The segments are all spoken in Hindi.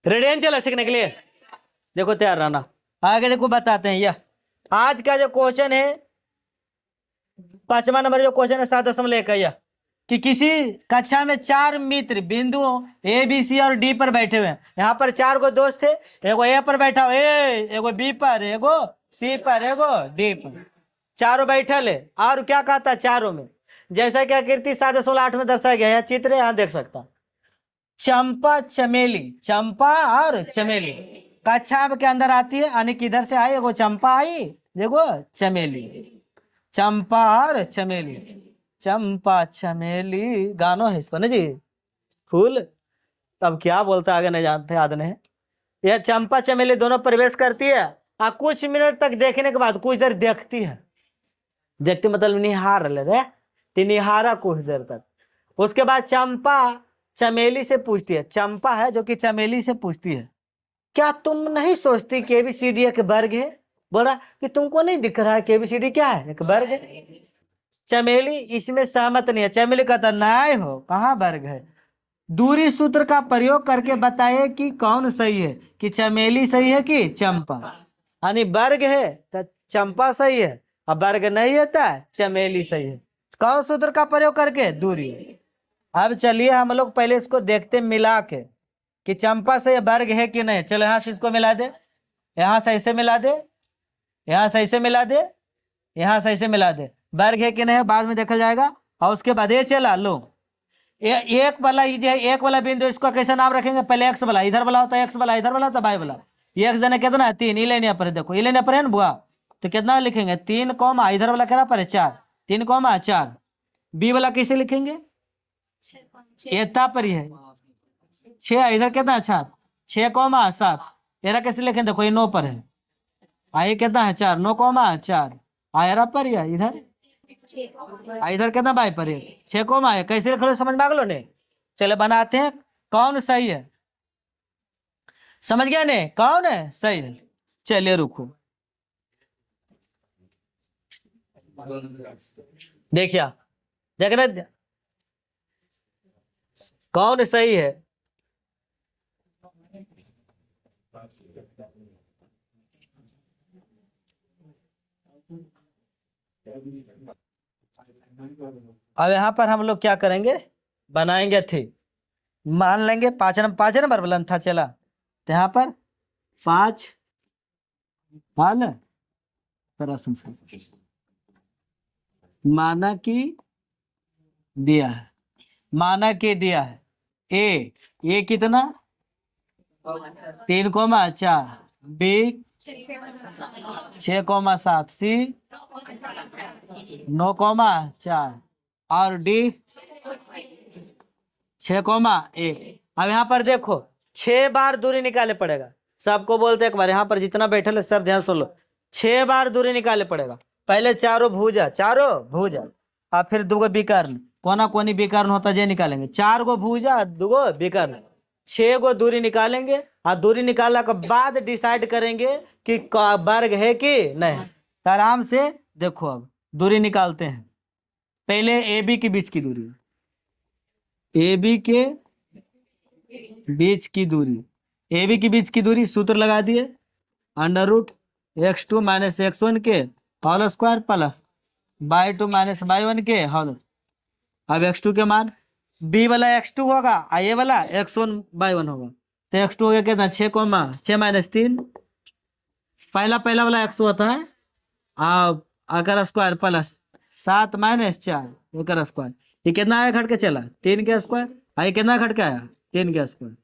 रेडियंशियल है सीखने के लिए। देखो तैयार रहना, आगे देखो बताते हैं। यह आज का जो क्वेश्चन है 5वां नंबर जो क्वेश्चन है 7.1 का, यह कि किसी कक्षा में 4 मित्र बिंदुओं ए बी सी और डी पर बैठे हुए हैं। यहाँ पर 4 गो दोस्त थे, एगो ए पर बैठा हुआ एगो बी पर, एगो सी पर, एगो डी पर, चारों बैठल है। और क्या कहता चारों में, जैसा कि आकृति 7.8 में दर्शाया गया है, चित्र यहाँ देख सकता। चंपा चमेली, चंपा और चमेली कक्षा के अंदर आती है, यानी कि इधर से आई, एगो चंपा आई, एगो चमेली, चंपा और चमेली, चंपा चमेली गानो है इस पर ना जी, फूल। अब क्या बोलता आगे नहीं जानते, याद नहीं। यह चंपा चमेली दोनों प्रवेश करती है और कुछ मिनट तक देखने के बाद कुछ देर देखती है, देखती मतलब निहार ले रहे, निहारा कुछ देर तक। उसके बाद चंपा चमेली से पूछती है, चंपा है जो कि चमेली से पूछती है, क्या तुम नहीं सोचती कि एबीसीडी एक वर्ग है? बोला कि तुमको नहीं दिख रहा है कि एबीसीडी क्या है, एक वर्ग है। चमेली इसमें सहमत नहीं है। चमेली कहता नहीं हो, कहाँ वर्ग है। दूरी सूत्र का प्रयोग करके बताइए कि कौन सही है, कि चमेली सही है कि चंपा। यानी वर्ग है तो चंपा सही है, और वर्ग नहीं होता है चमेली सही है। कौन सूत्र का प्रयोग करके? दूरी। अब चलिए हम लोग पहले इसको देखते मिला के कि चंपा से वर्ग है कि नहीं। चलो यहाँ से इसको मिला दे, यहाँ से ऐसे मिला दे, यहाँ से ऐसे मिला दे, यहाँ से ऐसे मिला दे, वर्ग है कि नहीं बाद में देखा जाएगा। और उसके बाद ये चला लो, एक वाला ये जो है एक वाला बिंदु, इसको कैसे नाम रखेंगे? पहले एक्स वाला इधर वाला होता है, एक्स वाला इधर वाला होता है, वाई वाला। ये एक्स देना कितना है? 3। ये लेने यहाँ पर है, देखो ये लेने पर है ना बुआ, तो कितना लिखेंगे? 3 कॉमा इधर वाला क्या पर है 4, 3 कॉमा 4। बी वाला कैसे लिखेंगे? एता पर ही है 6, इधर कितना है 4, 6 कॉमा 7। एरा कैसे लिखेंगे? देखो ये 9 पर है, आई कितना है 4, 9 कॉमा 4। आयरा पर ही है इधर, इधर कितना बाई पर है 6 कॉमा है। कैसे लिख लो समझ में आ गलो ने। चले बनाते हैं कौन सही है, समझ गया ने कौन है सही है। चलिए रुको, देखिए देख रहे कौन सही है। अब यहाँ पर हम लोग क्या करेंगे, बनाएंगे थे, मान लेंगे 5 नंबर बुलंद था चला, तो यहाँ पर 5 हाल माना कि दिया है, माना कि दिया है ए कितना 3 कॉमा 4, बी 6 कॉमा 7, सी 9 कॉमा 4, और डी 6 कॉमा 1। अब यहाँ पर देखो 6 बार दूरी निकाले पड़ेगा, सबको बोलते एक बार, यहाँ पर जितना बैठे है सब ध्यान सुन लो। 6 बार दूरी निकाले पड़ेगा, पहले चारों भुजा और फिर 2 विकर्ण, कोना कोनी विकर्ण होता है निकालेंगे, 4 गो भुजा 2 विकर्ण, 6 गो दूरी निकालेंगे। और दूरी निकालने के बाद डिसाइड करेंगे कि वर्ग है कि नहीं। तो आराम से देखो, अब दूरी निकालते हैं। पहले ए बी के बीच की दूरी, ए बी के बीच की दूरी, ए बी के बीच की दूरी सूत्र लगा दिए, √x2 - x1 के whole square plus y2 - y1 के होल। अब x2 के मान, बी वाला x2 होगा और ये वाला x1 y1 होगा, तो x2 हो गया कितना 6 - 3, पहला वाला x होता है अगर स्क्वायर प्लस 7 - 4 एक स्क्वायर, ये कितना आया घट के चला 3 के स्क्वायर, ये कितना घट के आया 3 के स्क्वायर,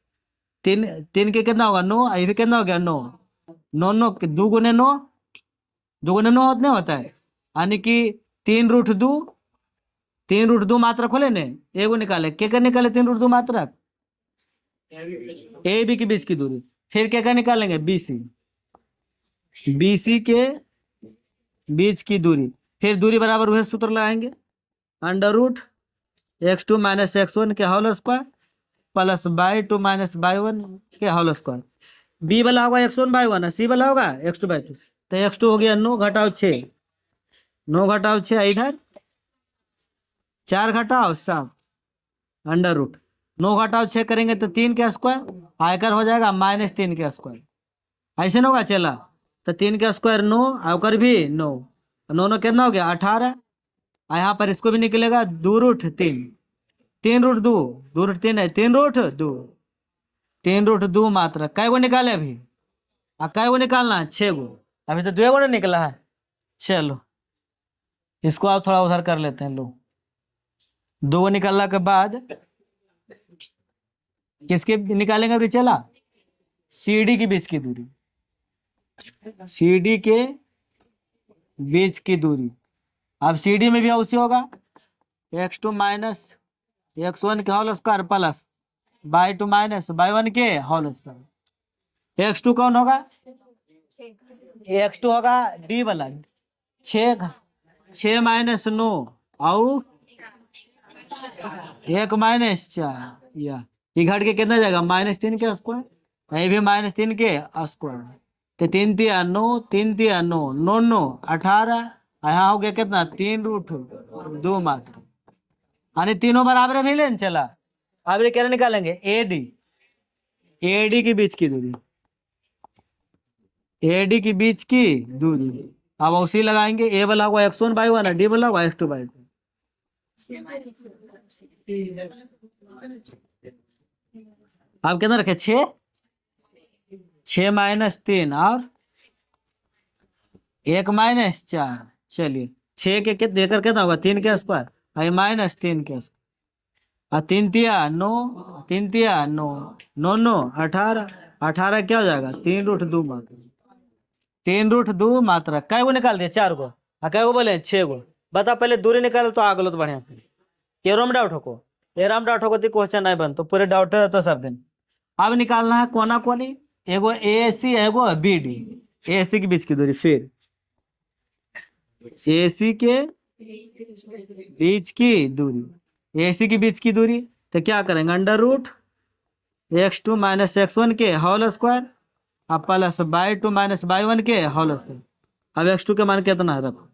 3 के कितना होगा 9, ये भी कितना हो गया 9, 9 के 2 गुने 9, 2 गुने 9 नहीं होता है, यानी कि 3√2, 3√2 मात्रक खोले ने एगो निकाले, क्या निकाले 3√2 मात्रक ए बी के बीच की दूरी। फिर क्या निकालेंगे BC के बीच की दूरी, फिर दूरी बराबर हुए सूत्र लगाएंगे, √x2 - x1 के whole square plus y2 - y1 के होल स्क्वायर। बी वाला होगा x1 y1, सी वाला होगा x2 y2, तो x2 हो गया 9 घटाओ 6, 9 घटाओ 6, इधर 4 घटाओ 7, √, 9 घटाओ 6 करेंगे तो 3 के स्क्वायर, आयकर हो जाएगा -3 के स्क्वायर। ऐसे ना होगा चला, तो 3 के स्क्वायर 9, आयकर भी 9, 9 9 कितना हो गया 18। यहाँ पर इसको भी निकलेगा 2√3, 3√2, 2√3 है 3√2, 3√2 मात्रा कै गो निकाले अभी, कै गो निकालना है 6 गो, अभी तो 2 गो ना निकला है। चलो इसको आप थोड़ा उधर कर लेते हैं, लो 2 गो निकलने के बाद किसके निकालेंगे अभी चला, CD के बीच की दूरी, CD के बीच की दूरी। अब CD में भी उसी होगा, x2 माइनस x1 के whole square plus y2 minus y1 के होल स्क्वायर। x2 कौन होगा, x2 होगा D वाला, 6 माइनस 9 और 1 माइनस 4, या ये घट के कितना जाएगा -3 के स्क्वायर, ये भी -3 के स्क्वायर, तो 3 तिया 9, 3 तिया 9, 9 9 18, यहाँ हो गया कितना 3√2 मात्रा, यानी तीनों बराबर भी लेन चला। अब ये क्या निकालेंगे AD, AD के बीच की दूरी, AD के बीच की दूरी। अब उसी लगाएंगे, A वाला होगा x1/1 है, D वाला होगा x2/2। अब कितना रखे 6, 6 माइनस 3 और 1 माइनस 4, चलिए 6 के कितने देकर कितना होगा 3 के स्क्वायर, -3 के स्क्वायर, और 3 तिया 9, 3 तिया 9, 9 9 18, 18 क्या हो जाएगा 3√2 मात्रा, 3√2 मात्रा। कै गो निकाल दिया 4 गो, कै गो बोले 6 गो। बता पहले दूरी निकाल तो आगलो तो बढ़िया से, केरोम डाउट हो को एराम डाउट हो तो क्वेश्चन नहीं बनतो, पूरे डाउट है तो सब दिन। अब निकालना है कोना कोनी, एगो AC एगो BD, AC के बीच की दूरी, फिर AC के बीच की दूरी, AC के बीच की दूरी तो क्या करेंगे √x2 माइनस x1 के होल स्क्वायर और प्लस y2 माइनस y1 के होल स्क्वायर। अब x2 के मान कितना है रखो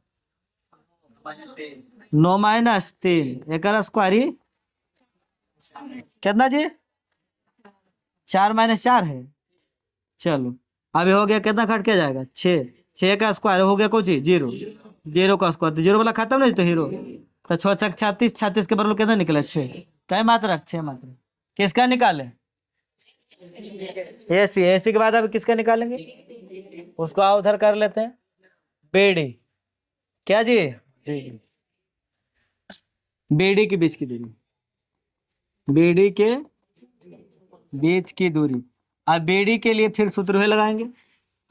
9 माइनस 3 एक स्क्वायर ही कितना जी 4 माइनस 4 है। चलो अभी हो गया कितना घट के जाएगा 6, 6 का स्क्वायर हो गया कुछ 0, 0 का स्क्वायर तो 0 वाला खत्म नहीं तो हीरो, तो 6 छक 36, 36 के बराबर कितना निकला 6, कई मात्रा 6 मात्रा। किसका निकाले AC, AC के बाद अब किसका निकालेंगे उसको आओ उधर कर लेते हैं BD, क्या जी BD के बीच की दूरी, BD के बीच की दूरी। अब BD के लिए फिर सूत्र है लगाएंगे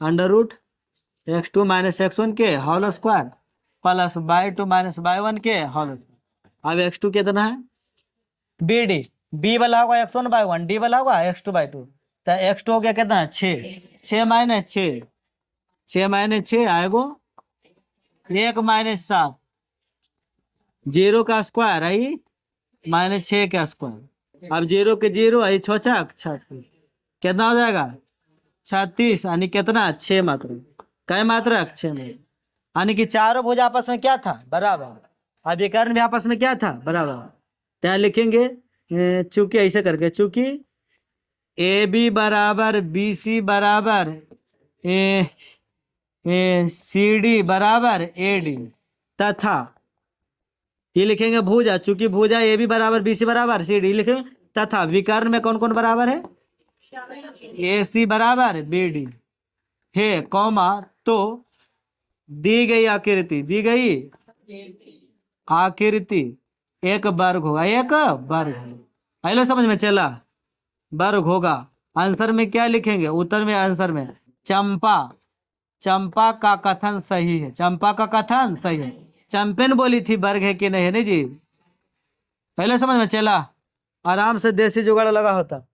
√x2 माइनस x1 के whole square plus y2 minus y1 के होल स्क्वायर। अब x2 कितना है BD, B वाला होगा x1/1, D वाला होगा x2/2, तो x2 हो गया कितना 6, 6 माइनस 6, 6 माइनस 6 आएगो 1 माइनस 7, 0 का स्क्वायर आई -6 का स्क्वायर। अब 0 के 0 आई 6 छक 36, कितना हो जाएगा 36, यानी कितना 6 मात्रा, कई मात्रा 6 मात्रा, यानी कि चारों भुज आपस में क्या था बराबर। अब ये कर्ण भी आपस में क्या था बराबर, तो लिखेंगे चूंकि ऐसे करके, चूंकि AB बराबर BC बराबर CD बराबर AD तथा ये लिखेंगे भुजा, चूंकि भुजा AB बराबर BC बराबर CD लिखेंगे, तथा विकर्ण में कौन कौन बराबर है AC बराबर BD है कौमा, तो दी गई आकृति, दी गई आकृति एक वर्ग होगा, एक वर्ग, पहले समझ में चला वर्ग होगा। आंसर में क्या लिखेंगे, उत्तर में आंसर में चंपा, चंपा का कथन सही है, चंपा का कथन सही है। चंपेन बोली थी वर्ग है कि नहीं, है नहीं जी, पहले समझ में चला, आराम से देसी जुगाड़ लगा होता।